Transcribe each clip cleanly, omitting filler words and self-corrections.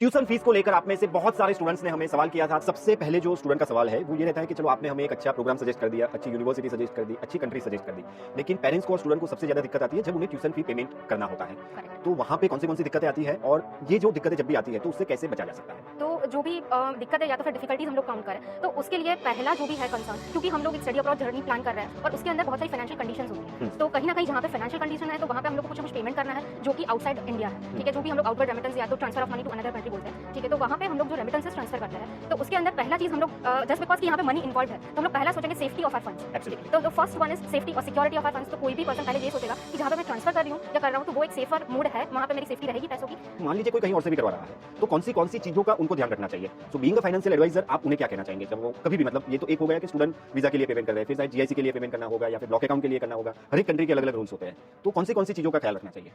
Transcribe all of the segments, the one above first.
Tuition fees को लेकर आप में से बहुत सारे स्टूडेंट्स ने हमें सवाल किया था। सबसे पहले जो स्टूडेंट का सवाल है वो ये रहता है कि चलो आपने हमें एक अच्छा प्रोग्राम सजेस्ट कर दिया, अच्छी यूनिवर्सिटी सजेस्ट कर दी, अच्छी कंट्री सजेस्ट कर दी, लेकिन पेरेंट्स को और स्टूडेंट को सबसे ज्यादा दिक्कत आती है जब उन्हें ट्यूशन फी पेमेंट करना होता है। तो वहां पे कौन सी दिक्कतें आती है और ये जो दिक्कतें जब भी आती है तो उससे कैसे बचा जा सकता है? तो जो भी दिक्कत है या तो फिर डिफिकल्टीज हम लोग काउंट करें तो उसके लिए पहला जो भी है कंसर्न, क्योंकि हम लोग एक स्टडी अब्रॉड जर्नी प्लान कर रहे हैं और उसके अंदर बहुत सारी फाइनेंशियल कंडीशंस होती हैं। तो कहीं ना कहीं जहाँ पे फाइनेंशियल कंडीशन है तो वहाँ पे हम लोग को कुछ ना कुछ पेमेंट करना है जो कि आउटसाइड इंडिया है। ठीक है, जो भी हम लोग आउटवर्ड रेमिटेंस या तो transfer of money to another country बोलते हैं। ठीक है, तो वहाँ पे हम लोग जो रेमिटेंसेस ट्रांसफर करते हैं तो उसके अंदर पहला चीज हम लोग जस्ट बिकॉज कि यहाँ पे मनी इन्वॉल्व है तो हम लोग पहला सोचेंगे सेफ्टी ऑफ आवर फंड्स। तो the first one is safety और सिक्योरिटी ऑफ आवर फंड्स। तो कोई भी पर्सन पहले ये सोचेगा कि जहाँ पे मैं ट्रांसफर कर रही हूँ या कर रहा हूँ तो वो एक सेफर मोड है, वहाँ पे मेरी सेफ्टी रहेगी पैसों की। मान लीजिए कोई कहीं और से भी करवा रहा है तो कौन सी चीजों का उनको ध्यान रखना चाहिए? So being a financial advisor आप उन्हें क्या कहना चाहेंगे जब वो कभी भी, मतलब ये तो एक हो गया कि स्टूडेंट वीजा के लिए पेमेंट कर रहे हैं, फिर शायद जीआईसी के लिए पेमेंट करना होगा या फिर ब्लॉक अकाउंट के लिए करना होगा, हर एक कंट्री के अलग अलग रूल्स होते हैं, तो कौन सी चीजों का ख्याल रखना चाहिए?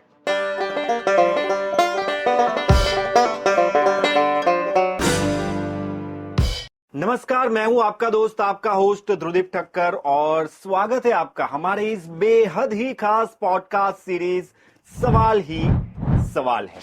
नमस्कार, मैं हूं आपका दोस्त, आपका होस्ट ध्रुदीप ठक्कर और स्वागत है आपका हमारे इस बेहद ही खास पॉडकास्ट सीरीज सवाल ही सवाल है।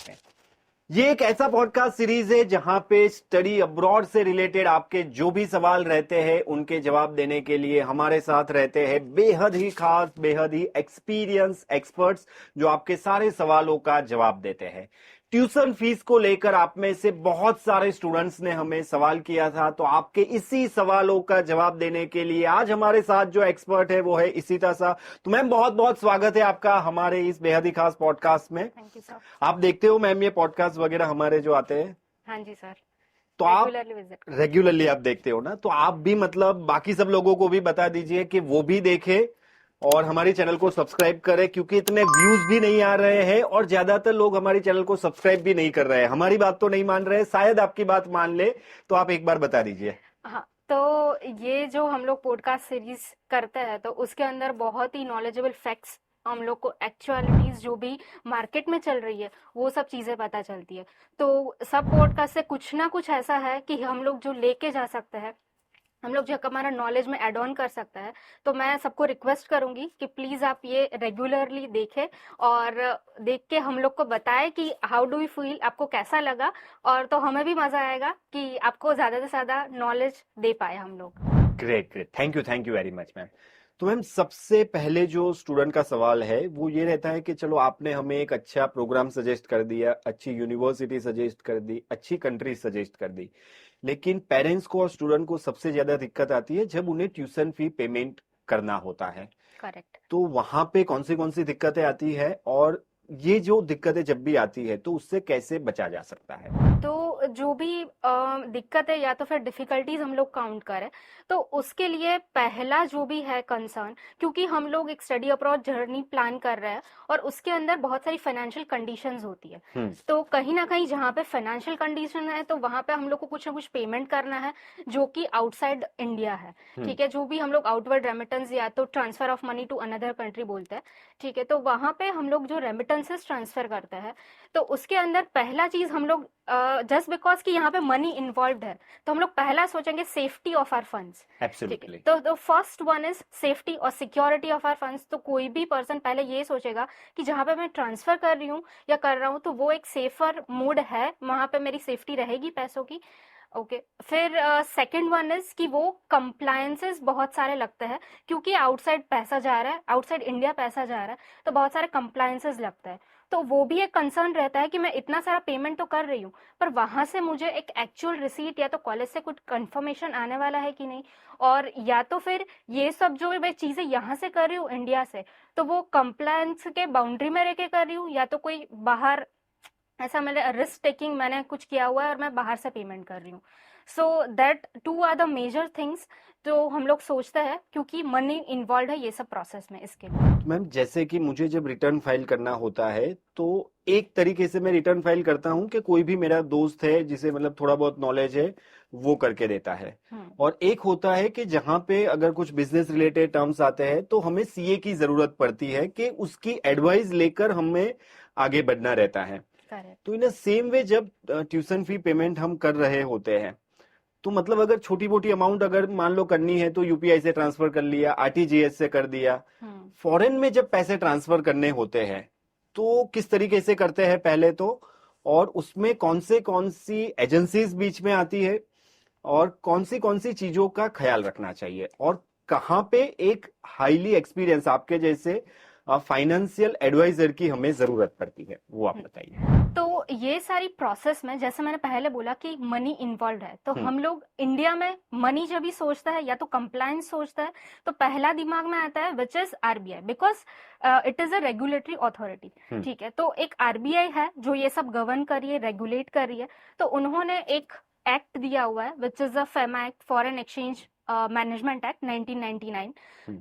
ये एक ऐसा पॉडकास्ट सीरीज है जहां पे स्टडी अब्रॉड से रिलेटेड आपके जो भी सवाल रहते हैं उनके जवाब देने के लिए हमारे साथ रहते हैं बेहद ही खास, बेहद ही एक्सपीरियंस एक्सपर्ट्स जो आपके सारे सवालों का जवाब देते हैं। ट्यूशन फीस को लेकर आप में से बहुत सारे स्टूडेंट्स ने हमें सवाल किया था, तो आपके इसी सवालों का जवाब देने के लिए आज हमारे साथ जो एक्सपर्ट है वो है इशिता सा। तो मैम बहुत बहुत स्वागत है आपका हमारे इस बेहद ही खास पॉडकास्ट में। Thank you sir. आप देखते हो मैम ये पॉडकास्ट वगैरह हमारे जो आते हैं? हाँ जी सर, तो आप विजिट रेगुलरली आप देखते हो ना, तो आप भी मतलब बाकी सब लोगों को भी बता दीजिए कि वो भी देखे और हमारी चैनल को सब्सक्राइब करें, क्योंकि इतने व्यूज भी नहीं आ रहे हैं और ज्यादातर लोग हमारी चैनल को सब्सक्राइब भी नहीं कर रहे हैं। हमारी बात तो नहीं मान रहे, शायद आपकी बात मान ले, तो आप एक बार बता दीजिए। हाँ, तो ये जो हम लोग पॉडकास्ट सीरीज करते हैं तो उसके अंदर बहुत ही नॉलेजेबल फैक्ट्स, हम लोग को एक्चुअलिटीज जो भी मार्केट में चल रही है वो सब चीजें पता चलती है। तो सब पॉडकास्ट से कुछ ना कुछ ऐसा है कि हम लोग जो लेके जा सकते हैं, हम लोग जो हमारा नॉलेज में एड ऑन कर सकता है। तो मैं सबको रिक्वेस्ट करूंगी कि प्लीज आप ये रेगुलरली देखें और देख के हम लोग को बताएं कि हाउ डू यू फील, आपको कैसा लगा, और तो हमें भी मजा आएगा कि आपको ज्यादा से ज्यादा नॉलेज दे पाए हम लोग। Great great, thank you very much ma'am. तो मैम सबसे पहले जो स्टूडेंट का सवाल है वो ये रहता है कि चलो आपने हमें एक अच्छा प्रोग्राम सजेस्ट कर दिया, अच्छी यूनिवर्सिटी सजेस्ट कर दी, अच्छी कंट्री सजेस्ट कर दी, लेकिन पेरेंट्स को और स्टूडेंट को सबसे ज्यादा दिक्कत आती है जब उन्हें ट्यूशन फी पेमेंट करना होता है। करेक्ट। तो वहां पे कौन सी दिक्कतें आती है और ये जो दिक्कतें जब भी आती है तो उससे कैसे बचा जा सकता है? तो जो भी दिक्कत है या तो फिर डिफिकल्टीज हम लोग काउंट करें तो उसके लिए पहला जो भी है कंसर्न, क्योंकि हम लोग एक स्टडी अब्रॉड जर्नी प्लान कर रहे हैं और उसके अंदर बहुत सारी फाइनेंशियल कंडीशंस होती है। तो कहीं ना कहीं जहाँ पे फाइनेंशियल कंडीशन है तो वहां पे हम लोग को कुछ ना कुछ पेमेंट करना है जो कि आउटसाइड इंडिया है। ठीक है, जो भी हम लोग आउटवर्ड रेमिटेंस या तो transfer of money to another country बोलते हैं। ठीक है, तो वहां पे हम लोग जो रेमिटेंसेस ट्रांसफर करते हैं तो उसके अंदर पहला चीज हम लोग जस्ट बिकॉज कि यहाँ पे मनी इन्वॉल्व है तो हम लोग पहला सोचेंगे safety of our funds. Absolutely. तो फर्स्ट वन इज सेफ्टी और सिक्योरिटी ऑफ आवर फंड्स। तो कोई भी पर्सन पहले ये सोचेगा कि जहाँ पे मैं ट्रांसफर कर रही हूँ या कर रहा हूँ तो वो एक सेफर मोड है, वहां पे मेरी सेफ्टी रहेगी पैसों की। ओके फिर सेकंड वन इज कि वो कंप्लायंसेस बहुत सारे लगते हैं, क्योंकि आउटसाइड पैसा जा रहा है, आउटसाइड इंडिया पैसा जा रहा है, तो बहुत सारे कंप्लायंसेस लगते हैं। तो वो भी एक कंसर्न रहता है कि मैं इतना सारा पेमेंट तो कर रही हूँ पर वहां से मुझे एक एक्चुअल रिसीट या तो कॉलेज से कुछ कंफर्मेशन आने वाला है कि नहीं, और या तो फिर ये सब जो मैं चीजें यहाँ से कर रही हूँ इंडिया से तो वो कंप्लायंस के बाउंड्री में रह के कर रही हूँ या तो कोई बाहर ऐसा मेरे रिस्क टेकिंग मैंने कुछ किया हुआ है और मैं बाहर से पेमेंट कर रही हूँ। So that two are the major things जो हम लोग सोचते हैं, क्योंकि मनी इन्वॉल्व है ये सब प्रोसेस में। इसके लिए मैम जैसे कि मुझे जब रिटर्न फाइल करना होता है तो एक तरीके से मैं रिटर्न फाइल करता हूँ कि कोई भी मेरा दोस्त है जिसे मतलब थोड़ा बहुत नॉलेज है वो करके देता है, और एक होता है कि जहाँ पे अगर कुछ बिजनेस रिलेटेड टर्म्स आते हैं तो हमें सीए की जरूरत पड़ती है कि उसकी एडवाइस लेकर हमें आगे बढ़ना रहता है। तो इन सेम वे जब ट्यूशन फी पेमेंट हम कर रहे होते हैं तो मतलब अगर छोटी मोटी अमाउंट अगर मान लो करनी है तो यूपीआई से ट्रांसफर कर लिया, आरटीजीएस से कर दिया। फॉरेन में जब पैसे ट्रांसफर करने होते हैं तो किस तरीके से करते हैं पहले तो, और उसमें कौन सी एजेंसीज बीच में आती है और कौन सी चीजों का ख्याल रखना चाहिए और कहाँ पे एक हाईली एक्सपीरियंस आपके जैसे फाइनेंशियल एडवाइजर की हमें जरूरत पड़ती है, वो आप बताइए। तो ये सारी प्रोसेस में जैसे मैंने पहले बोला कि मनी इन्वॉल्व है, तो हम लोग इंडिया में मनी जब भी सोचता है या तो कंप्लायंस सोचता है तो पहला दिमाग में आता है which is RBI, because it is a regulatory authority. ठीक है, तो एक आरबीआई है जो ये सब गवर्न कर रही है, रेगुलेट कर रही है। तो उन्होंने एक एक्ट दिया हुआ है which is a FEMA act, foreign exchange management act 1999।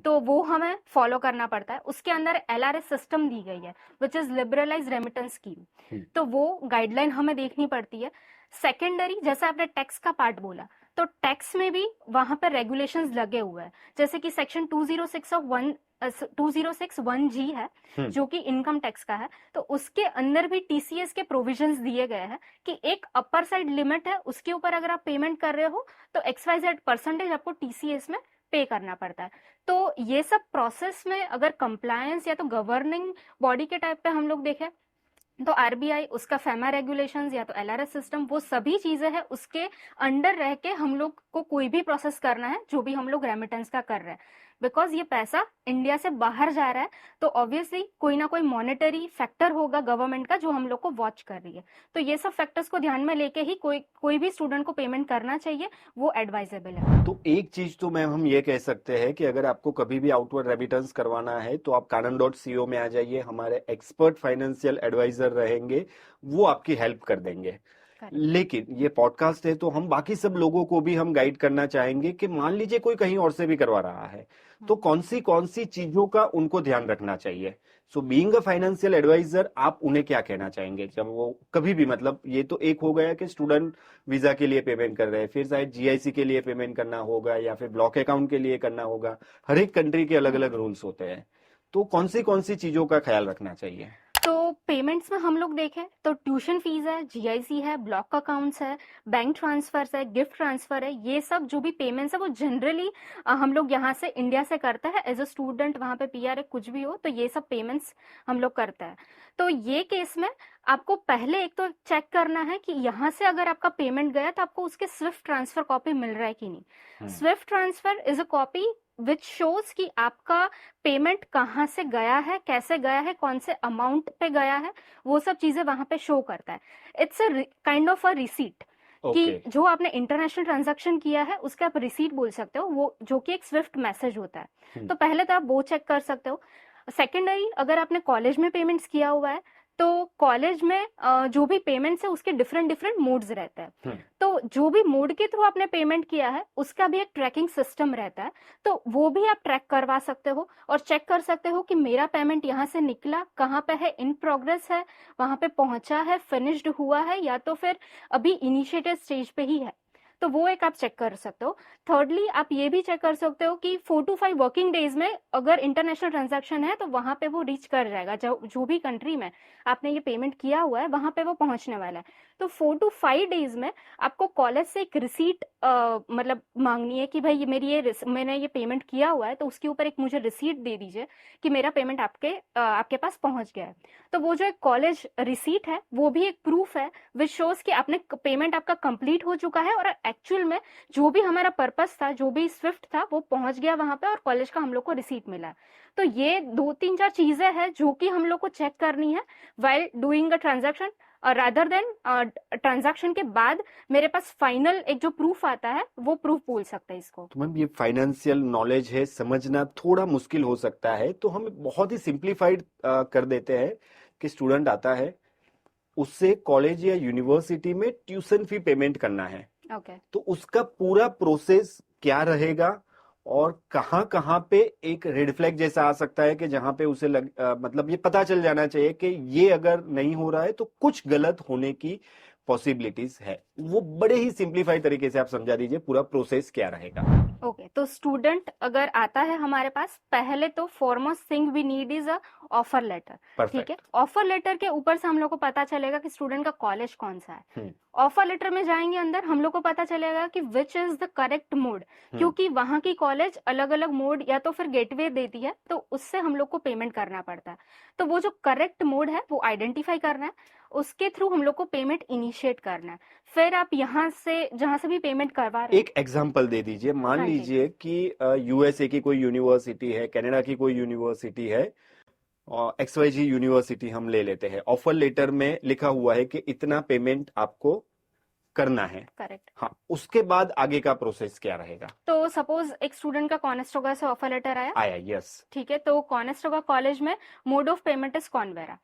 तो वो हमें फॉलो करना पड़ता है। उसके अंदर एलआरएस सिस्टम दी गई है which is liberalise remittance scheme, तो वो गाइडलाइन हमें देखनी पड़ती है। सेकेंडरी, जैसे आपने टैक्स का पार्ट बोला, तो टैक्स में भी वहां पर रेगुलेशंस लगे हुए हैं, जैसे कि सेक्शन 206(1)(जी) है जो कि इनकम टैक्स का है। तो उसके अंदर भी टीसीएस के प्रोविजंस दिए गए हैं कि एक अपर साइड लिमिट है, उसके ऊपर अगर आप पेमेंट कर रहे हो तो XYZ% आपको टीसीएस में पे करना पड़ता है। तो ये सब प्रोसेस में अगर कंप्लायंस या तो गवर्निंग बॉडी के टाइप पे हम लोग देखें तो आरबीआई, उसका फेमा रेगुलेशंस या तो एलआरएस सिस्टम, वो सभी चीजें हैं, उसके अंडर रह के हम लोग को कोई भी प्रोसेस करना है जो भी हम लोग रेमिटेंस का कर रहे हैं। बिकॉज ये पैसा इंडिया से बाहर जा रहा है तो ऑब्वियसली कोई ना कोई मॉनेटरी फैक्टर होगा गवर्नमेंट का जो हम लोग को वॉच कर रही है। तो ये सब फैक्टर्स को ध्यान में लेके ही कोई भी स्टूडेंट को पेमेंट करना चाहिए, वो एडवाइजेबल है। तो एक चीज तो मैम हम ये कह सकते हैं कि अगर आपको कभी भी आउटवर्ड रेमिटेंस करवाना है तो आप kanan.co में आ जाइए, हमारे एक्सपर्ट फाइनेंशियल एडवाइजर रहेंगे, वो आपकी हेल्प कर देंगे। लेकिन ये पॉडकास्ट है तो हम बाकी सब लोगों को भी हम गाइड करना चाहेंगे कि मान लीजिए कोई कहीं और से भी करवा रहा है तो कौन सी चीजों का उनको ध्यान रखना चाहिए। So being a financial advisor आप उन्हें क्या कहना चाहेंगे जब वो कभी भी, मतलब ये तो एक हो गया कि स्टूडेंट वीजा के लिए पेमेंट कर रहे हैं, फिर शायद जीआईसी के लिए पेमेंट करना होगा या फिर ब्लॉक अकाउंट के लिए करना होगा, हर एक कंट्री के अलग अलग रूल्स होते हैं, तो कौन सी चीजों का ख्याल रखना चाहिए। तो पेमेंट्स में हम लोग देखें तो ट्यूशन फीस है, जीआईसी है, ब्लॉक अकाउंट्स है, बैंक ट्रांसफर्स है, गिफ्ट ट्रांसफर है, ये सब जो भी पेमेंट्स है वो जनरली हम लोग यहाँ से इंडिया से करते हैं एज अ स्टूडेंट, वहाँ पे पीआर कुछ भी हो तो ये सब पेमेंट्स हम लोग करते हैं। तो ये केस में आपको पहले एक तो चेक करना है कि यहाँ से अगर आपका पेमेंट गया तो आपको उसके स्विफ्ट ट्रांसफर कॉपी मिल रहा है कि नहीं। Swift transfer is a copy which shows कि आपका पेमेंट कहाँ से गया है, कैसे गया है, कौन से अमाउंट पे गया है, वो सब चीजें वहां पे शो करता है। It's a kind of a receipt कि जो आपने इंटरनेशनल ट्रांजैक्शन किया है उसके आप रिसीट बोल सकते हो, वो जो कि एक स्विफ्ट मैसेज होता है। तो पहले तो आप वो चेक कर सकते हो। सेकेंडरी, अगर आपने कॉलेज में पेमेंट्स किया हुआ है तो कॉलेज में जो भी पेमेंट्स है उसके डिफरेंट मोड्स रहते हैं। तो जो भी मोड के थ्रू आपने पेमेंट किया है उसका भी एक ट्रैकिंग सिस्टम रहता है, तो वो भी आप ट्रैक करवा सकते हो और चेक कर सकते हो कि मेरा पेमेंट यहाँ से निकला, कहाँ पे है, इन प्रोग्रेस है, वहां पे पहुंचा है, फिनिश्ड हुआ है, या तो फिर अभी इनिशिएटेड स्टेज पे ही है। तो वो एक आप चेक कर सकते हो। थर्डली, आप ये भी चेक कर सकते हो कि 4 to 5 वर्किंग डेज में अगर इंटरनेशनल ट्रांजैक्शन है तो वहां पे वो रीच कर जाएगा, जो भी कंट्री में आपने ये पेमेंट किया हुआ है वहां पे वो पहुंचने वाला है। तो 4 to 5 डेज में आपको कॉलेज से एक रिसीट मतलब मांगनी है कि भाई मैंने ये पेमेंट किया हुआ है तो उसके ऊपर एक मुझे रिसीट दे दीजिए कि मेरा पेमेंट आपके पास पहुंच गया है। तो वो जो एक कॉलेज रिसीट है वो भी एक प्रूफ है विच शोज कि आपने पेमेंट आपका कंप्लीट हो चुका है और एक्चुअल में जो भी हमारा पर्पस था, जो भी स्विफ्ट था, वो पहुंच गया वहां पे और कॉलेज का हम लोग को रिसीट मिला। तो ये 2-3-4 चीजें हैं जो कि हम लोग को चेक करनी है while doing a transaction, rather than transaction के बाद मेरे पास फाइनल एक जो प्रूफ आता है वो प्रूफ बोल सकते हैं इसको। तो मैम ये फाइनेंशियल नॉलेज है, समझना थोड़ा मुश्किल हो सकता है, तो हम बहुत ही सिंप्लीफाइड कर देते हैं कि स्टूडेंट आता है, उससे कॉलेज या यूनिवर्सिटी में ट्यूशन फी पेमेंट करना है। तो उसका पूरा प्रोसेस क्या रहेगा और कहाँ कहाँ पे एक रेड फ्लैग जैसा आ सकता है कि जहां पे उसे मतलब ये पता चल जाना चाहिए कि ये अगर नहीं हो रहा है तो कुछ गलत होने की पॉसिबिलिटीज है, वो बड़े ही सिंप्लीफाइड तरीके से आप समझा दीजिए पूरा प्रोसेस क्या रहेगा। ओके, तो स्टूडेंट अगर आता है हमारे पास, पहले तो foremost thing we need is a offer letter. ठीक है, ऑफर लेटर के ऊपर से हम लोग को पता चलेगा कि स्टूडेंट का कॉलेज कौन सा है। ऑफर लेटर में जाएंगे अंदर, हम लोग को पता चलेगा कि which is the correct mode, क्योंकि वहां की कॉलेज अलग अलग मोड या तो फिर गेटवे देती है, तो उससे हम लोग को पेमेंट करना पड़ता है। तो वो जो करेक्ट मोड है वो आइडेंटिफाई करना है उसके थ्रू हम लोग को पेमेंट इनिशिएट करना है। फिर आप यहाँ से जहाँ से भी पेमेंट करवा रहे हैं, एक एग्जाम्पल दे दीजिए। मान हाँ जी, लीजिए कि यूएसए की कोई यूनिवर्सिटी है, कनाडा की कोई यूनिवर्सिटी है, XYZ यूनिवर्सिटी हम ले लेते हैं। ऑफर लेटर में लिखा हुआ है कि इतना पेमेंट आपको करना है। करेक्ट। हाँ, उसके बाद आगे का प्रोसेस क्या रहेगा? तो सपोज एक स्टूडेंट का कॉनेस्टोगा से ऑफर लेटर आया, आया, यस। ठीक है, तो कॉनेस्टोगा कॉलेज में मोड ऑफ पेमेंट इज कॉन्वेरा,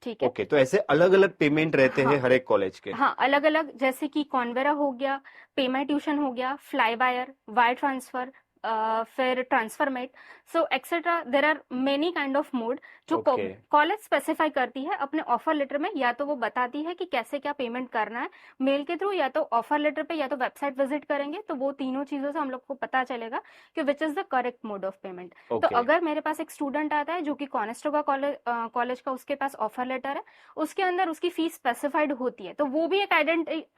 ठीक है। ओके, तो ऐसे अलग अलग पेमेंट रहते हैं हाँ हर एक कॉलेज के। हाँ, अलग अलग, जैसे कि कॉन्वेरा हो गया, पेमाई ट्यूशन हो गया, फ्लाई वायर ट्रांसफर, फिर TransferMate, so etcetera. There are many kind of mode जो ओके। कॉलेज स्पेसिफाई करती है अपने ऑफर लेटर में। या तो वो बताती है कि कैसे क्या पेमेंट करना है, मेल के थ्रू, या तो ऑफर लेटर पे, या तो वेबसाइट विजिट करेंगे, तो वो तीनों चीजों से हम लोग को पता चलेगा कि which is the correct mode of payment. तो ओके। अगर मेरे पास एक स्टूडेंट आता है जो कि कॉनेस्टोगा कॉलेज का उसके पास ऑफर लेटर है, उसके अंदर उसकी फीस स्पेसिफाइड होती है, तो वो भी एक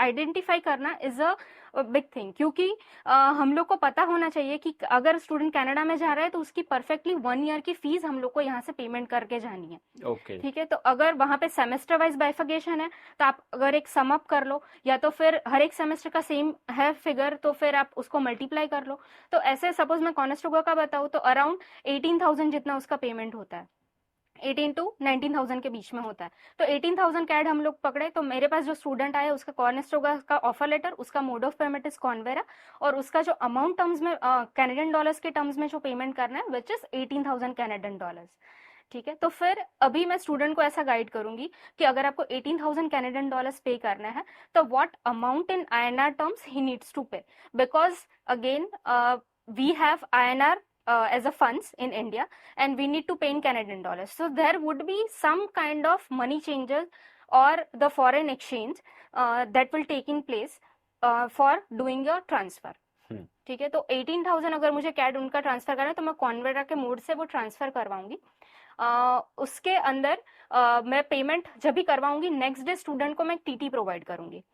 आइडेंटिफाई करना इज अ बिग थिंग, क्योंकि हम लोग को पता होना चाहिए कि अगर स्टूडेंट कनाडा में जा रहा है तो उसकी परफेक्टली 1 ईयर की फीस हम लोग को यहाँ से पेमेंट करके जानी है। ओके। ठीक है, तो अगर वहां पे सेमेस्टर वाइज बाइफिकेशन है तो आप अगर एक सम अप कर लो, या तो फिर हर एक सेमेस्टर का सेम है फिगर तो फिर आप उसको मल्टीप्लाई कर लो। तो ऐसे सपोज मैं कॉनेस्टोगा का बताऊँ तो अराउंड 18,000 जितना उसका पेमेंट होता है, 18 to 19,000 के बीच में होता है। तो 18,000 कैड हम लोग पकड़े, तो मेरे पास जो स्टूडेंट आया उसका कॉनेस्टोगा का ऑफर लेटर, उसका मोड ऑफ पेमेंट इज कॉन्वेरा, और उसका जो अमाउंट टर्म्स में कैनेडियन डॉलर्स के टर्म्स में जो पेमेंट करना है विच इज 18,000 कैनेडियन डॉलर्स। ठीक है, तो फिर अभी मैं स्टूडेंट को ऐसा गाइड करूंगी कि अगर आपको 18,000 कैनेडियन डॉलर्स पे करना है तो what amount in INR terms he needs to pay, because again we have INR as a funds in India and we need to pay in Canadian dollars. So there would be some kind of money changes or the foreign exchange that will take in place for doing your transfer. ठीक है, तो 18,000 अगर मुझे CAD उनका transfer करना है तो मैं कॉन्वेरा के मोड से वो ट्रांसफर करवाऊंगी। उसके अंदर मैं पेमेंट जब भी करवाऊंगी नेक्स्ट डे स्टूडेंट को मैं TT प्रोवाइड करूंगी,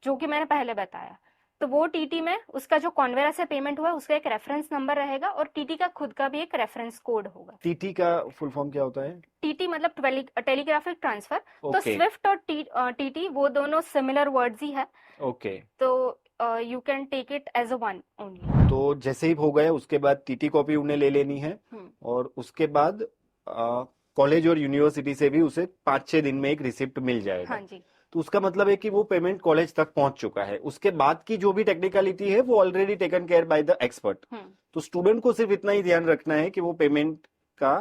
जो कि मैंने पहले बताया। तो वो TT में उसका जो कॉन्वेरा से पेमेंट हुआ उसका एक रेफरेंस नंबर रहेगा और TT का खुद का भी एक रेफरेंस कोड होगा। TT का फुल फॉर्म क्या होता है? TT मतलब टेलीग्राफिक ट्रांसफर। तो ओके। स्विफ्ट और TT वो दोनों सिमिलर वर्ड्स ही है, ओके। तो you can take it as a one only. तो जैसे ही हो गया उसके बाद TT कॉपी उन्हें ले लेनी है और उसके बाद कॉलेज और यूनिवर्सिटी से भी उसे 5-6 दिन में एक रिसिप्ट मिल जाएगा। हाँ जी, तो उसका मतलब है कि वो पेमेंट कॉलेज तक पहुंच चुका है। उसके बाद की जो भी टेक्निकलिटी है वो already taken care by the expert. तो स्टूडेंट को सिर्फ इतना ही ध्यान रखना है कि वो पेमेंट का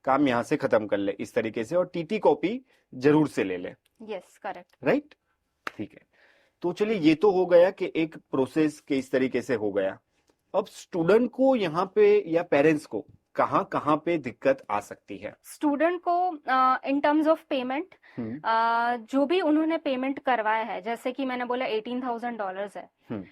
काम यहाँ से खत्म कर ले इस तरीके से, और TT कॉपी जरूर से ले ले। यस करेक्ट, राइट, ठीक है। तो चलिए, ये तो हो गया कि एक प्रोसेस के इस तरीके से हो गया। अब स्टूडेंट को यहाँ पे या पेरेंट्स को कहाँ कहाँ पे दिक्कत आ सकती है? स्टूडेंट को इन टर्म्स ऑफ पेमेंट जो भी उन्होंने पेमेंट करवाया है, जैसे कि मैंने बोला $18,000 है,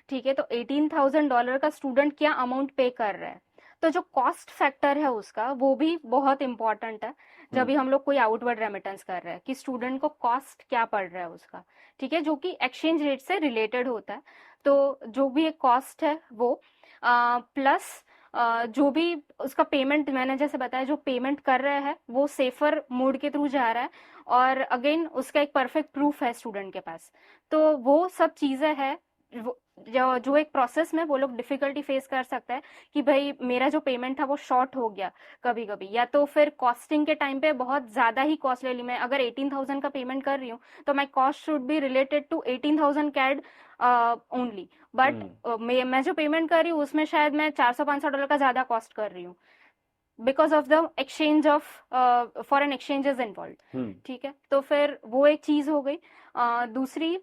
ठीक है, तो $18,000 का स्टूडेंट क्या अमाउंट पे कर रहा है, तो जो कॉस्ट फैक्टर है उसका वो भी बहुत इंपॉर्टेंट है जब भी हम लोग कोई आउटवर्ड रेमिटेंस कर रहे हैं, कि स्टूडेंट को कॉस्ट क्या पड़ रहा है उसका, ठीक है, जो कि एक्सचेंज रेट से रिलेटेड होता है। तो जो भी एक कॉस्ट है वो प्लस जो भी उसका पेमेंट, मैंने जैसे बताया, जो पेमेंट कर रहा है वो सेफर मोड के थ्रू जा रहा है, और अगेन उसका एक परफेक्ट प्रूफ है स्टूडेंट के पास। तो वो सब चीजें हैं जो एक प्रोसेस में वो लोग डिफिकल्टी फेस कर सकता है कि भाई मेरा जो पेमेंट था वो शॉर्ट हो गया कभी कभी, या तो फिर कॉस्टिंग के टाइम पे बहुत ज्यादा ही कॉस्ट ले ली। मैं अगर 18,000 का पेमेंट कर रही हूँ तो my cost should be related to 18,000 CAD only, but मैं जो पेमेंट कर रही हूँ उसमें शायद मैं $400-500 का ज्यादा कॉस्ट कर रही हूँ because of the exchange of foreign exchanges involve. ठीक है, तो फिर वो एक चीज हो गई। दूसरी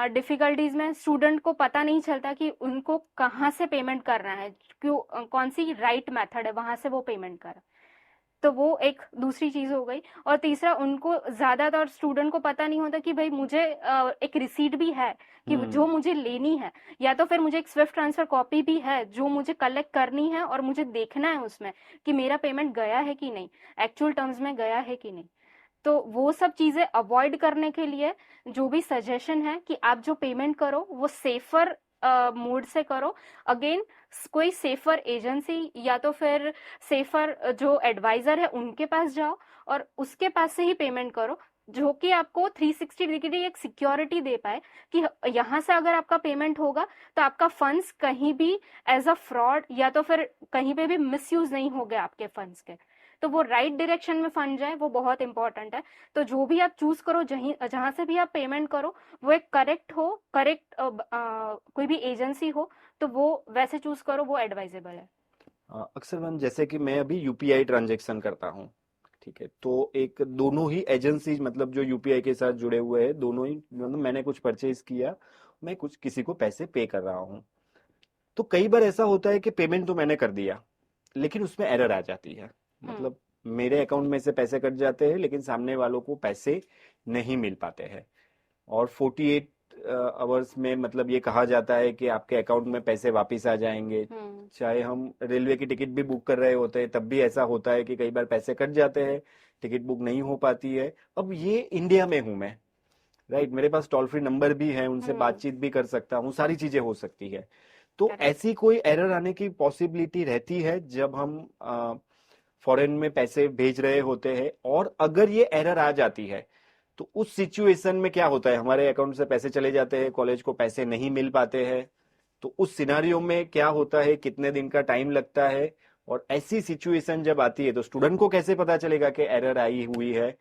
डिफिकल्टीज में स्टूडेंट को पता नहीं चलता कि उनको कहाँ से पेमेंट करना है, क्यों कौन सी राइट मेथड है वहां से वो पेमेंट कर, तो वो एक दूसरी चीज हो गई। और तीसरा, उनको ज्यादातर स्टूडेंट को पता नहीं होता कि भाई मुझे एक रिसीट भी है कि जो मुझे लेनी है, या तो फिर मुझे एक स्विफ्ट ट्रांसफर कॉपी भी है जो मुझे कलेक्ट करनी है और मुझे देखना है उसमें कि मेरा पेमेंट गया है कि नहीं, एक्चुअल टर्म्स में गया है कि नहीं। तो वो सब चीजें अवॉइड करने के लिए जो भी सजेशन है कि आप जो पेमेंट करो वो सेफर मोड से करो। अगेन कोई सेफर एजेंसी या तो फिर सेफर जो एडवाइजर है उनके पास जाओ और उसके पास से ही पेमेंट करो, जो कि आपको 360 डिग्री एक सिक्योरिटी दे पाए कि यहाँ से अगर आपका पेमेंट होगा तो आपका फंड्स कहीं भी एज अ फ्रॉड या तो फिर कहीं पे भी मिसयूज नहीं हो गए आपके फंड्स के, तो वो राइट डायरेक्शन में फंड जाए, वो बहुत इंपॉर्टेंट है। तो जो भी आप चूज करो, जहां से भी आप पेमेंट करो, वो एक करेक्ट हो, करेक्ट कोई भी एजेंसी हो तो वो वैसे चूज करो, वो एडवाइजेबल है। अक्सर मैम जैसे कि मैं अभी यूपीआई ट्रांजैक्शन करता हूँ, ठीक है, तो एक दोनों ही एजेंसी मतलब जो यूपीआई के साथ जुड़े हुए हैं, दोनों ही मतलब मैंने कुछ परचेज किया, मैं कुछ किसी को पैसे पे कर रहा हूँ, तो कई बार ऐसा होता है कि पेमेंट तो मैंने कर दिया लेकिन उसमें एरर आ जाती है, मतलब मेरे अकाउंट में से पैसे कट जाते हैं लेकिन सामने वालों को पैसे नहीं मिल पाते हैं, और 48 आवर्स में मतलब ये कहा जाता है कि आपके अकाउंट में पैसे वापस आ जाएंगे। चाहे हम रेलवे की टिकट भी बुक कर रहे होते हैं तब भी ऐसा होता है कि कई बार पैसे कट जाते हैं, टिकट बुक नहीं हो पाती है। अब ये इंडिया में हूं मैं, राइट, मेरे पास टोल फ्री नंबर भी है, उनसे बातचीत भी कर सकता हूँ, सारी चीजें हो सकती है, तो Correct. ऐसी कोई एरर आने की पॉसिबिलिटी रहती है जब हम फॉरेन में पैसे भेज रहे होते हैं, और अगर ये एरर आ जाती है तो उस सिचुएशन में क्या होता है, हमारे अकाउंट से पैसे चले जाते हैं, कॉलेज को पैसे नहीं मिल पाते हैं, तो उस सिनारियो में क्या होता है, कितने दिन का टाइम लगता है, और ऐसी सिचुएशन जब आती है तो स्टूडेंट को कैसे पता चलेगा कि एरर आई हुई है,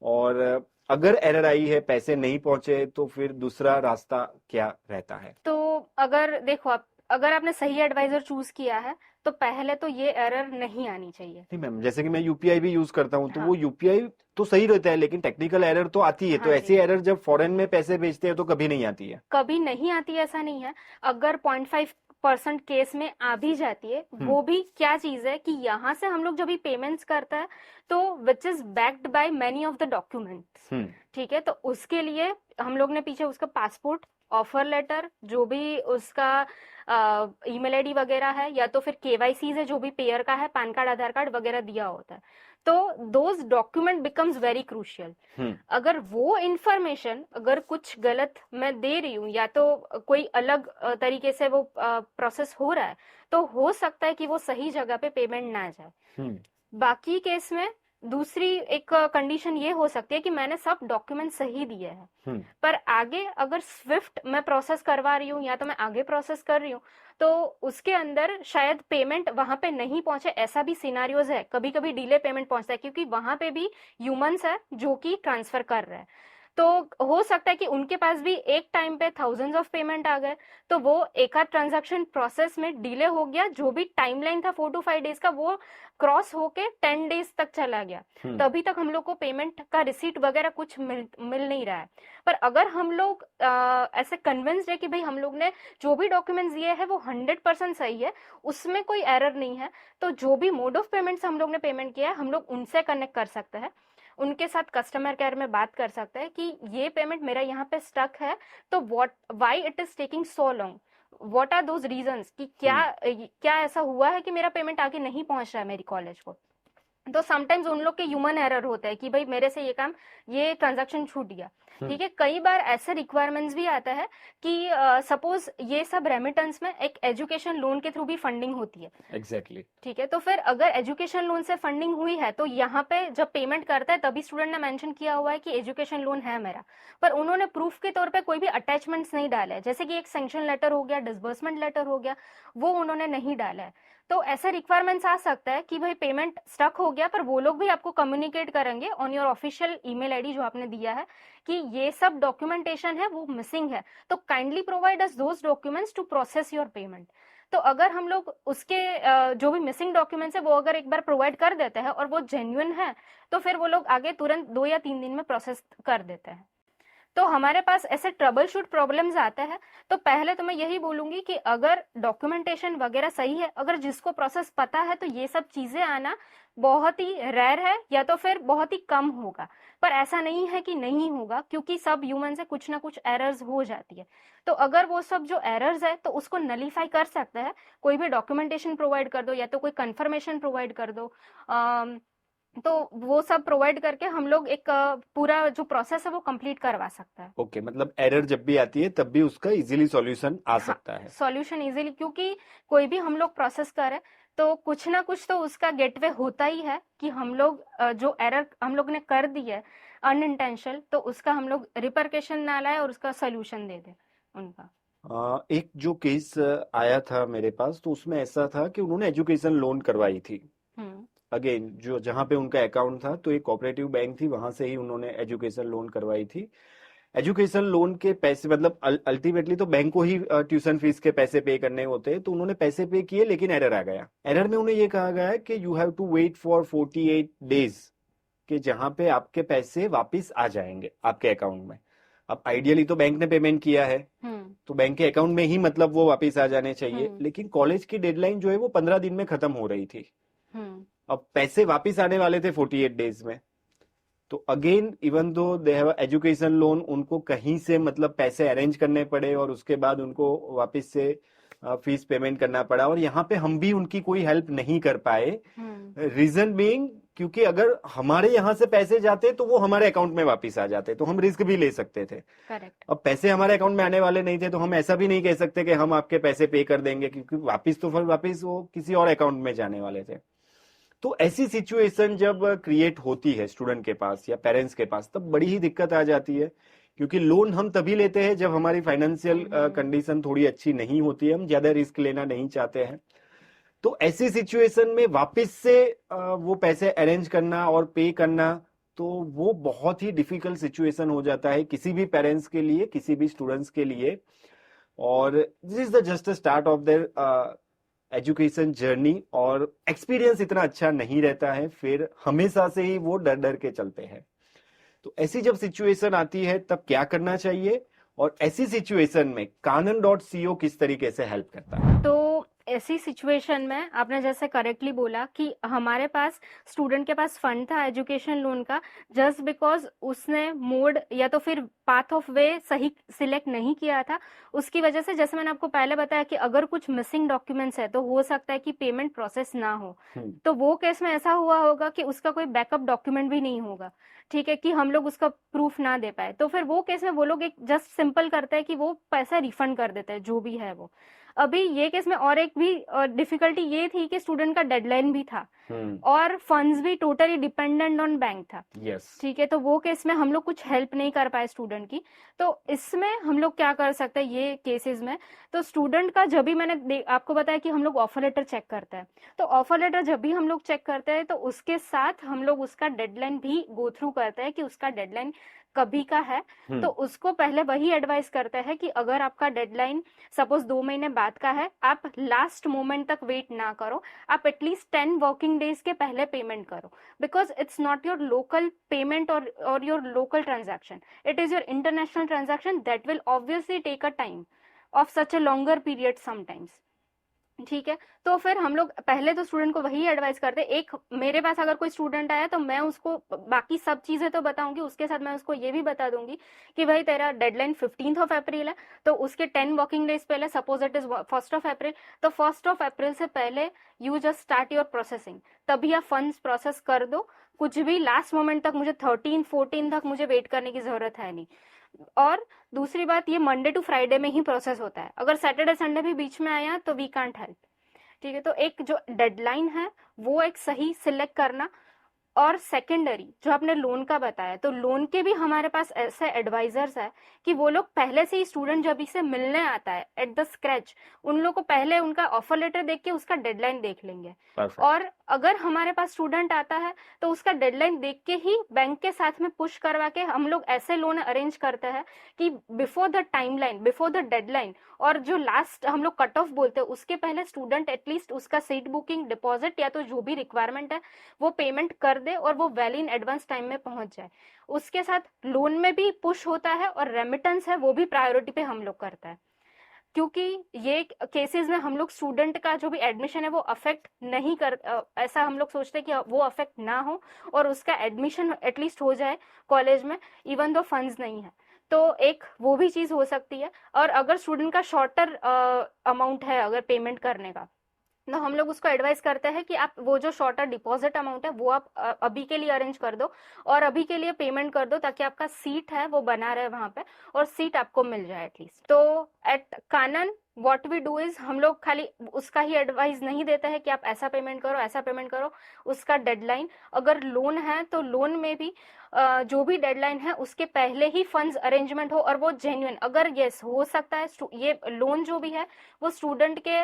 और अगर एरर आई है, पैसे नहीं पहुंचे, तो फिर दूसरा रास्ता क्या रहता है? तो अगर देखो, आप अगर आपने सही एडवाइजर चूज किया है तो पहले तो ये एरर नहीं आनी चाहिए। नहीं मैम, जैसे कि मैं यूपीआई भी यूज करता हूँ, तो हाँ। वो यूपीआई तो सही रहता है लेकिन टेक्निकल एरर तो आती है, तो हाँ ऐसी जी, एरर जब फॉरेन में पैसे भेजते हैं तो कभी नहीं आती है? कभी नहीं आती, ऐसा नहीं है। अगर 0.5% केस में आ भी जाती है, वो भी क्या चीज है कि यहाँ से हम लोग जब भी पेमेंट्स करते हैं तो which is backed by many of the documents, ठीक है, तो उसके लिए हम लोग ने पीछे उसका पासपोर्ट, ऑफर लेटर, जो भी उसका ईमेल आईडी वगैरह है, या तो फिर केवाईसी है जो भी पेयर का है, पैन कार्ड, आधार कार्ड वगैरह दिया होता है, तो those document becomes very crucial. अगर वो इंफॉर्मेशन अगर कुछ गलत मैं दे रही हूँ या तो कोई अलग तरीके से वो प्रोसेस हो रहा है, तो हो सकता है कि वो सही जगह पे पेमेंट ना जाए। बाकी केस में दूसरी एक कंडीशन ये हो सकती है कि मैंने सब डॉक्यूमेंट सही दिए हैं, पर आगे अगर स्विफ्ट मैं प्रोसेस करवा रही हूँ या तो मैं आगे प्रोसेस कर रही हूँ, तो उसके अंदर शायद पेमेंट वहां पे नहीं पहुंचे, ऐसा भी सिनारियोज है। कभी कभी डिले पेमेंट पहुंचता है क्योंकि वहां पे भी ह्यूमंस है जो कि ट्रांसफर कर रहे हैं, तो हो सकता है कि उनके पास भी एक टाइम पे थाउजेंड्स ऑफ पेमेंट आ गए, तो वो एक आध ट्रांजैक्शन प्रोसेस में डिले हो गया, जो भी टाइमलाइन था 4 to 5 डेज का, वो क्रॉस होके 10 डेज तक चला गया, तभी तक हम लोग को पेमेंट का रिसीट वगैरह कुछ मिल नहीं रहा है। पर अगर हम लोग ऐसे कन्विंस्ड है कि भाई हम लोग ने जो भी डॉक्यूमेंट्स दिए हैं वो 100% सही है, उसमें कोई एरर नहीं है, तो जो भी मोड ऑफ पेमेंट से हम लोग ने पेमेंट किया है, हम लोग उनसे कनेक्ट कर सकते हैं, उनके साथ कस्टमर केयर में बात कर सकते हैं कि ये पेमेंट मेरा यहाँ पे स्टक है, तो why it is taking so long, what are those reasons, कि क्या ऐसा हुआ है कि मेरा पेमेंट आगे नहीं पहुंच रहा है मेरी कॉलेज को। तो समटाइम्स उन लोग के ह्यूमन एरर होता है कि भाई मेरे से ये ट्रांजैक्शन छूट गया, ठीक है। कई बार ऐसे रिक्वायरमेंट्स भी आता है कि सपोज ये सब रेमिटेंस में एक एजुकेशन लोन के थ्रू भी फंडिंग होती है, एग्जैक्टली, ठीक है, तो फिर अगर एजुकेशन लोन से फंडिंग हुई है तो यहाँ पे जब पेमेंट करता है तभी स्टूडेंट ने मेंशन किया हुआ है कि एजुकेशन लोन है मेरा, पर उन्होंने प्रूफ के तौर पे कोई भी अटैचमेंट्स नहीं डाले, जैसे कि एक सैंक्शन लेटर हो गया, डिसबर्समेंट लेटर हो गया, वो उन्होंने नहीं डाला है। तो ऐसा रिक्वायरमेंट्स आ सकता है कि भाई पेमेंट स्टक हो गया, पर वो लोग भी आपको कम्युनिकेट करेंगे on your official email ID जो आपने दिया है कि ये सब डॉक्यूमेंटेशन है वो मिसिंग है, तो kindly provide us those documents to process your payment. तो अगर हम लोग उसके जो भी मिसिंग डॉक्यूमेंट्स है वो अगर एक बार प्रोवाइड कर देते हैं और वो जेन्युइन है, तो फिर वो लोग आगे तुरंत 2 या 3 दिन में प्रोसेस कर देते हैं। तो हमारे पास ऐसे ट्रबल शूट प्रॉब्लम्स आते हैं, तो पहले तो मैं यही बोलूंगी कि अगर डॉक्यूमेंटेशन वगैरह सही है, अगर जिसको प्रोसेस पता है, तो ये सब चीजें आना बहुत ही रेयर है या तो फिर बहुत ही कम होगा, पर ऐसा नहीं है कि नहीं होगा, क्योंकि सब ह्यूमन से कुछ ना कुछ एरर्स हो जाती है। तो अगर वो सब जो एरर्स है तो उसको नलीफाई कर सकते हैं, कोई भी डॉक्यूमेंटेशन प्रोवाइड कर दो या तो कोई कंफर्मेशन प्रोवाइड कर दो, तो वो सब प्रोवाइड करके हम लोग एक पूरा जो प्रोसेस है वो कंप्लीट करवा सकता है। ओके, मतलब एरर जब भी आती है तब भी उसका इजीली सॉल्यूशन आ सकता है? सॉल्यूशन इजीली, क्योंकि कोई भी हम लोग प्रोसेस करें तो कुछ ना कुछ तो उसका गेटवे होता ही है कि हम लोग जो एरर हम लोग ने कर दी है, अनइंटेंशनल, तो उसका हम लोग रिपरकेशन ना लाए और उसका सोल्यूशन दे दें उनका। एक जो केस आया था मेरे पास, तो उसमें ऐसा था कि उन्होंने एजुकेशन लोन करवाई थी। हम्म। अगेन जो जहाँ पे उनका अकाउंट था, तो एक कोऑपरेटिव बैंक थी, वहां से ही उन्होंने एजुकेशन लोन करवाई थी। एजुकेशन लोन के पैसे मतलब अल्टीमेटली तो बैंक को ही ट्यूशन फीस के पैसे पे करने होते हैं, तो उन्होंने पैसे पे किए, लेकिन एरर आ गया। एरर में उन्हें ये कहा गया है कि you have to wait for 48 days, कि जहां पे आपके पैसे वापस आ जाएंगे आपके अकाउंट में। अब आइडियली तो बैंक ने पेमेंट किया है, हम्म। तो बैंक के अकाउंट में ही मतलब वो वापस आ जाने चाहिए, हम्म। लेकिन कॉलेज की डेडलाइन जो है वो 15 दिन में खत्म हो रही थी। हम्म। अब पैसे वापस आने वाले थे 48 डेज में। तो again even though they have education loan, उनको कहीं से मतलब पैसे अरेंज करने पड़े और उसके बाद उनको वापस से फीस पेमेंट करना पड़ा, और यहाँ पे हम भी उनकी कोई हेल्प नहीं कर पाए। रीजन बीइंग, क्योंकि अगर हमारे यहाँ से पैसे जाते तो वो हमारे अकाउंट में वापस आ जाते, तो हम रिस्क भी ले सकते थे। करेक्ट। अब पैसे हमारे अकाउंट में आने वाले नहीं थे, तो हम ऐसा भी नहीं कह सकते कि हम आपके पैसे पे कर देंगे, क्योंकि वापस तो फिर वापस वो किसी और अकाउंट में जाने वाले थे। तो ऐसी सिचुएशन जब क्रिएट होती है स्टूडेंट के पास या पेरेंट्स के पास, तब बड़ी ही दिक्कत आ जाती है, क्योंकि लोन हम तभी लेते हैं जब हमारी फाइनेंशियल कंडीशन थोड़ी अच्छी नहीं होती है, हम ज्यादा रिस्क लेना नहीं चाहते हैं। तो ऐसी सिचुएशन में वापस से वो पैसे अरेंज करना और पे करना, तो वो बहुत ही डिफिकल्ट सिचुएशन हो जाता है किसी भी पेरेंट्स के लिए, किसी भी स्टूडेंट्स के लिए। और this is the just start of their education journey, और एक्सपीरियंस इतना अच्छा नहीं रहता है, फिर हमेशा से ही वो डर डर के चलते हैं। तो ऐसी जब सिचुएशन आती है तब क्या करना चाहिए, और ऐसी सिचुएशन में कानन.co किस तरीके से हेल्प करता है? तो ऐसी सिचुएशन में आपने जैसे करेक्टली बोला कि हमारे पास स्टूडेंट के पास फंड था एजुकेशन लोन का, जस्ट बिकॉज उसने मोड या तो फिर पाथ ऑफ वे सही सिलेक्ट नहीं किया था, उसकी वजह से जैसे मैंने आपको पहले बताया कि अगर कुछ मिसिंग डॉक्यूमेंट्स है तो हो सकता है कि पेमेंट प्रोसेस ना हो। तो वो केस में ऐसा हुआ होगा कि उसका कोई बैकअप डॉक्यूमेंट भी नहीं होगा, ठीक है, कि हम लोग उसका प्रूफ ना दे पाए, तो फिर वो केस में वो लोग एक जस्ट सिंपल करते हैं कि वो पैसा रिफंड कर देते हैं जो भी है वो। अभी ये केस में और एक भी डिफिकल्टी ये थी कि स्टूडेंट का डेडलाइन भी था और फंड्स भी टोटली डिपेंडेंट ऑन बैंक था। यस। ठीक है, तो वो केस में हम लोग कुछ हेल्प नहीं कर पाए स्टूडेंट की। तो इसमें हम लोग क्या कर सकते हैं ये केसेस में, तो स्टूडेंट का जब भी मैंने आपको बताया कि हम लोग ऑफर लेटर चेक करते हैं, तो ऑफर लेटर जब भी हम लोग चेक करते हैं तो उसके साथ हम लोग उसका डेडलाइन भी गो थ्रू करते हैं कि उसका डेडलाइन कभी का है। तो उसको पहले वही एडवाइस करते हैं कि अगर आपका डेडलाइन सपोज 2 महीने बाद का है, आप लास्ट मोमेंट तक वेट ना करो, आप एटलीस्ट 10 वर्किंग डेज के पहले पेमेंट करो, because it's not your local payment और your local transaction, it is your international transaction that will obviously take a time of such a longer period sometimes. ठीक है, तो फिर हम लोग पहले तो स्टूडेंट को वही एडवाइस करते हैं। एक मेरे पास अगर कोई स्टूडेंट आया तो मैं उसको बाकी सब चीजें तो बताऊंगी, उसके साथ मैं उसको ये भी बता दूंगी कि भाई तेरा डेडलाइन 15th ऑफ अप्रैल है, तो उसके 10 वर्किंग डेज पहले, suppose it is 1st of April, तो 1st ऑफ अप्रैल से पहले you just start your processing, तभी आप फंड्स प्रोसेस कर दो। कुछ भी लास्ट मोमेंट तक मुझे 13-14 तक मुझे वेट करने की जरूरत है नहीं। और दूसरी बात, ये मंडे टू फ्राइडे में ही प्रोसेस होता है, अगर सैटरडे संडे भी बीच में आया तो वी कांट हेल्प। ठीक है, तो एक जो डेडलाइन है वो एक सही सिलेक्ट करना। और सेकेंडरी जो आपने लोन का बताया, तो लोन के भी हमारे पास ऐसे एडवाइजर्स है कि वो लोग पहले से ही स्टूडेंट जब इसे मिलने आता है एट द स्क्रैच, उन लोग को पहले उनका ऑफर लेटर देख के उसका डेडलाइन देख लेंगे। और अगर हमारे पास स्टूडेंट आता है तो उसका डेडलाइन देख के ही बैंक के साथ में पुश करवा के हम लोग ऐसे लोन अरेंज करते हैं कि before the timeline, before the deadline, और जो लास्ट हम लोग कट ऑफ बोलते हैं उसके पहले स्टूडेंट एटलीस्ट उसका सीट बुकिंग, डिपॉजिट या तो जो भी रिक्वायरमेंट है वो पेमेंट कर दे और वो वेल इन एडवांस टाइम में पहुंच जाए। उसके साथ लोन में भी पुश होता है और रेमिटेंस है वो भी प्रायोरिटी पे हम लोग करता है, क्योंकि ये केसेस में हम लोग स्टूडेंट का जो भी एडमिशन है वो अफेक्ट नहीं कर, ऐसा हम लोग सोचते हैं कि वो अफेक्ट ना हो और उसका एडमिशन एटलीस्ट हो जाए कॉलेज में, इवन दो फंड्स नहीं है। तो एक वो भी चीज हो सकती है। और अगर स्टूडेंट का शॉर्टर अमाउंट है अगर पेमेंट करने का, तो हम लोग उसको एडवाइस करते हैं कि आप वो जो शॉर्टर डिपॉजिट अमाउंट है वो आप अभी के लिए अरेंज कर दो और अभी के लिए पेमेंट कर दो, ताकि आपका सीट है वो बना रहे वहां पे और सीट आपको मिल जाए एटलीस्ट। तो at Kanan what we do is हम लोग खाली उसका ही एडवाइस नहीं देते हैं कि आप ऐसा पेमेंट करो, ऐसा पेमेंट करो। उसका डेडलाइन, अगर लोन है तो लोन में भी जो भी डेडलाइन है उसके पहले ही फंड्स अरेंजमेंट हो और वो जेन्युइन, अगर यस हो सकता है ये लोन जो भी है वो स्टूडेंट के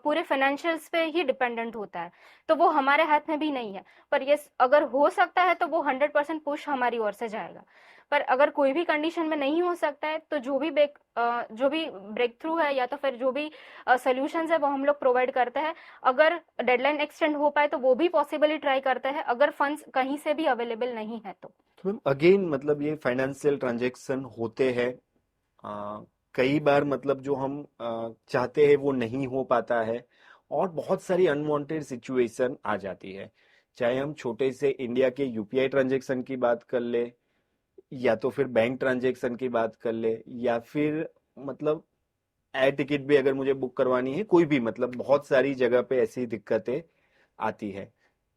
पूरे फाइनेंशियल्स पे ही डिपेंडेंट होता है, तो वो हमारे हाथ में भी नहीं है। पर यस अगर हो सकता है तो वो 100% पुश हमारी ओर से जाएगा। पर अगर कोई भी कंडीशन में नहीं हो सकता है तो जो भी ब्रेक थ्रू है या तो फिर जो भी सोल्यूशंस है वो हम लोग प्रोवाइड करते हैं। अगर डेडलाइन एक्सटेंड हो पाए तो वो भी पॉसिबली ट्राई करते हैं, अगर फंड्स कहीं से भी अवेलेबल नहीं है तो। मैम अगेन मतलब ये फाइनेंशियल ट्रांजैक्शन होते हैं, कई बार मतलब जो हम चाहते हैं वो नहीं हो पाता है और बहुत सारी अनवांटेड सिचुएशन आ जाती है। चाहे हम छोटे से इंडिया के यूपीआई ट्रांजैक्शन की बात कर ले, या तो फिर बैंक ट्रांजैक्शन की बात कर ले, या फिर मतलब एयर टिकट भी अगर मुझे बुक करवानी है, कोई भी मतलब बहुत सारी जगह पे ऐसी दिक्कतें आती है।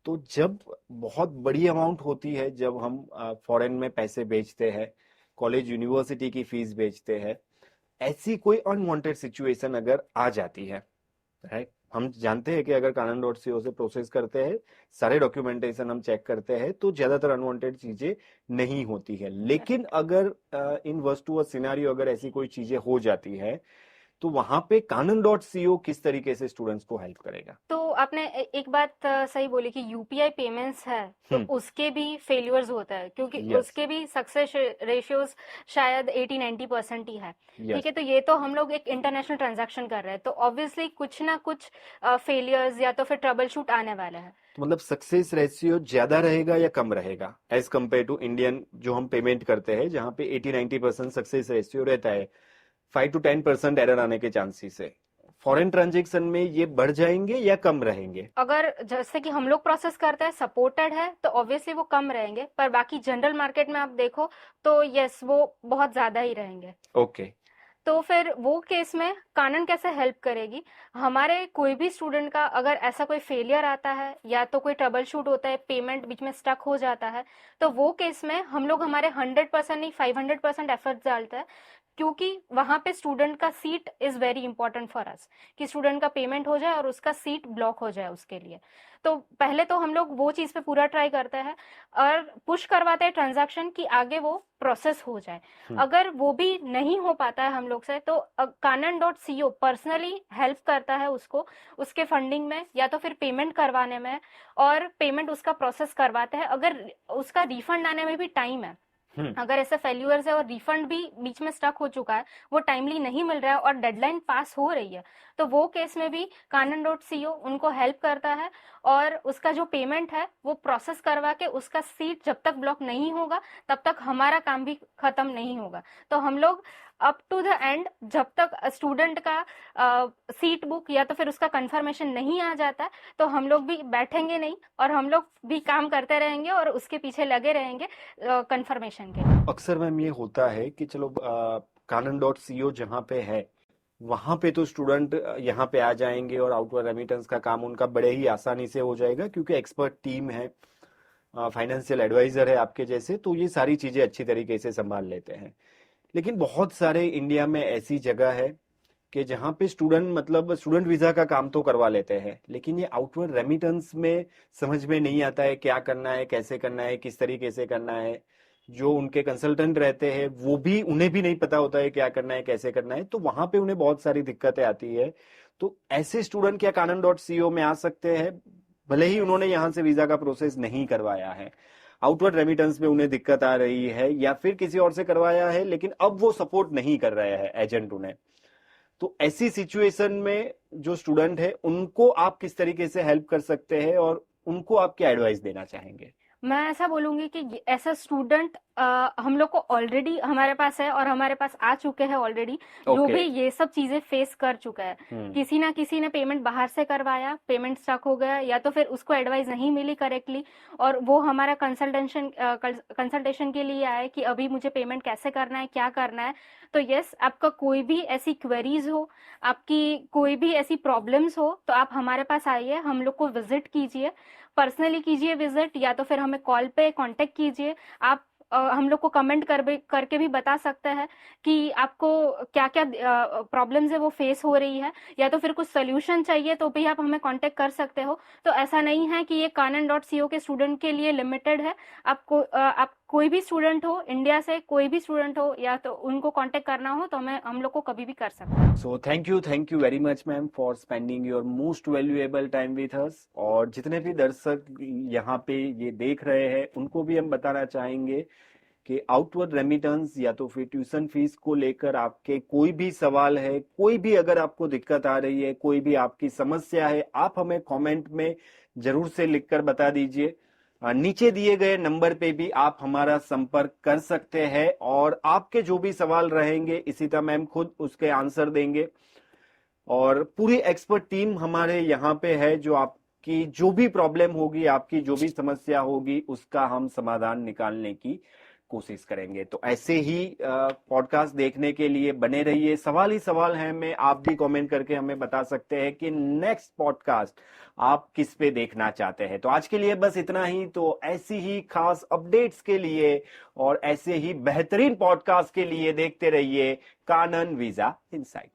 तो जब बहुत बड़ी अमाउंट होती है, जब हम फॉरेन में पैसे भेजते हैं, कॉलेज यूनिवर्सिटी की फीस भेजते हैं, ऐसी कोई अनवांटेड सिचुएशन अगर आ जाती है, राइट, हम जानते हैं कि अगर canon.co से प्रोसेस करते हैं, सारे डॉक्यूमेंटेशन हम चेक करते हैं, तो ज्यादातर अनवांटेड चीजें नहीं होती है। लेकिन अगर इन वस्तु और सिनारियो अगर ऐसी कोई चीजें हो जाती है, तो वहां पे canon.co किस तरीके से स्टूडेंट्स को हेल्प करेगा? तो आपने एक बात सही बोली कि यूपीआई पेमेंट्स है तो उसके भी फेलियर्स होता है, क्योंकि Yes. उसके भी सक्सेस रेशियोज शायद 80-90% ही है। Yes. ठीक है, तो ये तो हम लोग एक इंटरनेशनल ट्रांजैक्शन कर रहे हैं तो ऑब्वियसली कुछ ना कुछ फेलियर्स या तो फिर ट्रबल शूट आने वाले हैं। तो मतलब सक्सेस रेशियो ज्यादा रहेगा या कम रहेगा एज कम्पेयर टू इंडियन जो हम पेमेंट करते हैं, जहां पे 80-90% सक्सेस रेशियो रहता है, 5 to 10% एरर आने के चांसेस है। फॉरेन ट्रांजैक्शन में ये बढ़ जाएंगे या कम रहेंगे? अगर जैसे कि हम लोग प्रोसेस करते हैं सपोर्टेड है तो ऑब्वियसली वो कम रहेंगे, पर बाकी जनरल मार्केट में आप देखो तो यस वो बहुत ज्यादा ही रहेंगे। ओके। तो फिर वो केस में कानन कैसे हेल्प करेगी? हमारे कोई भी स्टूडेंट का अगर ऐसा कोई फेलियर आता है या तो कोई ट्रबल शूट होता है, पेमेंट बीच में स्टक हो जाता है, तो वो केस में हम लोग हमारे 100% नहीं 500% एफर्ट्स डालते हैं, क्योंकि वहां पे स्टूडेंट का seat is very important for us, कि स्टूडेंट का पेमेंट हो जाए और उसका सीट ब्लॉक हो जाए उसके लिए। तो पहले तो हम लोग वो चीज पे पूरा ट्राई करते हैं और पुश करवाते हैं ट्रांजैक्शन की आगे वो प्रोसेस हो जाए। अगर वो भी नहीं हो पाता है हम लोग से तो canon.co पर्सनली हेल्प करता है उसको उसके फंडिंग में या तो फिर पेमेंट करवाने में, और पेमेंट उसका प्रोसेस करवाते हैं। अगर उसका रिफंड आने में भी टाइम है, अगर ऐसे फेल्यूअर्स है और रिफंड भी बीच में स्टक हो चुका है, वो टाइमली नहीं मिल रहा है और डेडलाइन पास हो रही है, तो वो केस में भी canon.co उनको हेल्प करता है और उसका जो पेमेंट है वो प्रोसेस करवा के उसका सीट जब तक ब्लॉक नहीं होगा तब तक हमारा काम भी खत्म नहीं होगा। तो हम लोग अप टू द एंड जब तक स्टूडेंट का सीट बुक या तो फिर उसका कंफर्मेशन नहीं आ जाता तो हम लोग भी बैठेंगे नहीं और हम लोग भी काम करते रहेंगे और उसके पीछे लगे रहेंगे कंफर्मेशन के। अक्सर मैम ये होता है कि चलो canon.co जहाँ पे है वहां पे तो स्टूडेंट यहाँ पे आ जाएंगे और आउटवर्ड रेमिटेंस का काम उनका बड़े ही आसानी से हो जाएगा, क्योंकि एक्सपर्ट टीम है, फाइनेंशियल एडवाइजर है आपके जैसे, तो ये सारी चीजें अच्छी तरीके से संभाल लेते हैं। लेकिन बहुत सारे इंडिया में ऐसी जगह है कि जहाँ पे स्टूडेंट मतलब स्टूडेंट वीजा का काम तो करवा लेते हैं, लेकिन ये आउटवर्ड रेमिटेंस में समझ में नहीं आता है क्या करना है, कैसे करना है, किस तरीके से करना है। जो उनके कंसल्टेंट रहते हैं वो भी, उन्हें भी नहीं पता होता है क्या करना है, कैसे करना है, तो वहां पे उन्हें बहुत सारी दिक्कतें आती है। तो ऐसे स्टूडेंट क्या canon.co में आ सकते हैं, भले ही उन्होंने यहाँ से वीजा का प्रोसेस नहीं करवाया है, आउटवर्ड रेमिटेंस में उन्हें दिक्कत आ रही है, या फिर किसी और से करवाया है लेकिन अब वो सपोर्ट नहीं कर रहे हैं एजेंट उन्हें, तो ऐसी सिचुएशन में जो स्टूडेंट है उनको आप किस तरीके से हेल्प कर सकते हैं और उनको आप क्या एडवाइस देना चाहेंगे? मैं ऐसा बोलूंगी कि ऐसा स्टूडेंट हम लोग को ऑलरेडी हमारे पास है और हमारे पास आ चुके हैं ऑलरेडी, जो Okay. भी ये सब चीजें फेस कर चुका है। किसी ना किसी ने पेमेंट बाहर से करवाया, पेमेंट स्टक हो गया, या तो फिर उसको एडवाइस नहीं मिली करेक्टली और वो हमारा कंसल्टेशन के लिए आए कि अभी मुझे पेमेंट कैसे करना है, क्या करना है। तो यस, आपका कोई भी ऐसी क्वेरीज हो, आपकी कोई भी ऐसी प्रॉब्लम्स हो, तो आप हमारे पास आइए, हम लोग को विजिट कीजिए, पर्सनली कीजिए विजिट, या तो फिर हमें कॉल पे कांटेक्ट कीजिए। आप हम लोग को कमेंट करके भी बता सकते हैं कि आपको क्या क्या प्रॉब्लम्स है वो फेस हो रही है, या तो फिर कुछ सोल्यूशन चाहिए तो भी आप हमें कांटेक्ट कर सकते हो। तो ऐसा नहीं है कि ये kanan.co के स्टूडेंट के लिए लिमिटेड है। आप कोई भी स्टूडेंट हो, इंडिया से कोई भी स्टूडेंट हो, या तो उनको कांटेक्ट करना हो तो हम लोग को कभी भी कर सकते हैं। So thank you very much ma'am for spending your most valuable time with us. और जितने भी दर्शक यहाँ पे ये देख रहे हैं उनको भी हम बताना चाहेंगे कि आउटवर्ड रेमिटेंस या तो फिर ट्यूशन फीस को लेकर आपके कोई भी सवाल है, कोई भी अगर आपको दिक्कत आ रही है, कोई भी आपकी समस्या है, आप हमें कमेंट में जरूर से लिखकर बता दीजिए। नीचे दिए गए नंबर पे भी आप हमारा संपर्क कर सकते हैं और आपके जो भी सवाल रहेंगे इशिता मैम खुद उसके आंसर देंगे। और पूरी एक्सपर्ट टीम हमारे यहाँ पे है जो आपकी जो भी प्रॉब्लम होगी, आपकी जो भी समस्या होगी, उसका हम समाधान निकालने की कोशिश करेंगे। तो ऐसे ही पॉडकास्ट देखने के लिए बने रहिए। सवाल ही सवाल है में आप भी कमेंट करके हमें बता सकते हैं कि नेक्स्ट पॉडकास्ट आप किस पे देखना चाहते हैं। तो आज के लिए बस इतना ही। तो ऐसी ही खास अपडेट्स के लिए और ऐसे ही बेहतरीन पॉडकास्ट के लिए देखते रहिए कानन वीजा इनसाइट।